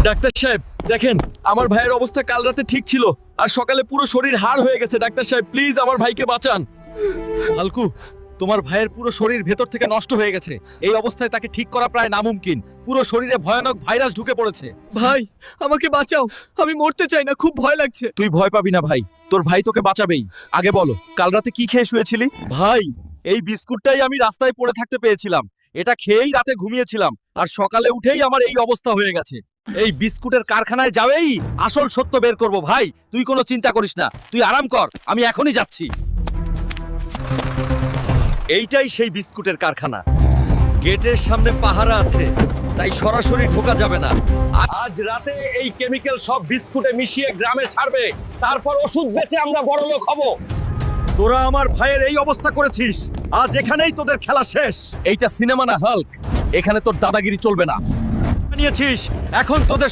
Doctor সাহেব দেখেন, আমার ভাইয়ের অবস্থা কাল রাতে ঠিক ছিল, আর সকালে পুরো শরীর হাড় হয়ে গেছে। ডাক্তার সাহেব প্লিজ আমার ভাইকে বাঁচান। হালকু, তোমার ভাইয়ের পুরো শরীর ভেতর থেকে নষ্ট হয়ে গেছে। এই অবস্থায় তাকে ঠিক করা প্রায় নামুমকিন। পুরো শরীরে ভয়ানক ভাইরাস ঢুকে পড়েছে। ভাই আমাকে বাঁচাও, আমি মরতে চাই না, খুব ভয় লাগছে। তুই ভয় পাবি না ভাই, তোর ভাই তোকে বাঁচাবেই। আগে বলো, কাল রাতে কি খেয়ে শুয়েছিলি? ভাই, এই বিস্কুটটাই আমি রাস্তায় পড়ে থাকতে পেয়েছিলাম। এটা খেয়েই রাতে ঘুমিয়েছিলাম, আর সকালে উঠেই আমার এই অবস্থা হয়ে গেছে। এই বিস্কুটের কারখানায় যাবেই আসল সত্য বের করব। ভাই তুই কোনো চিন্তা করিস না, তুই আরাম কর, আমি এখনই যাচ্ছি। এইটাই সেই বিস্কুটের কারখানা। গেটের সামনে পাহারা আছে, তাই সরাসরি ঢোকা যাবে না। আজ রাতে এই কেমিক্যাল সব বিস্কুটে মিশিয়ে গ্রামে ছাড়বে, তারপর ওষুধ বেচে আমরা বড়লোক হব। তোরা আমার ভাইয়ের এই অবস্থা করেছিস, আজ এখানেই তোদের খেলা শেষ। এইটা সিনেমা না হাল্ক, এখানে তোর দাদাগিরি চলবে না। নিয়েছিস, এখন তোদের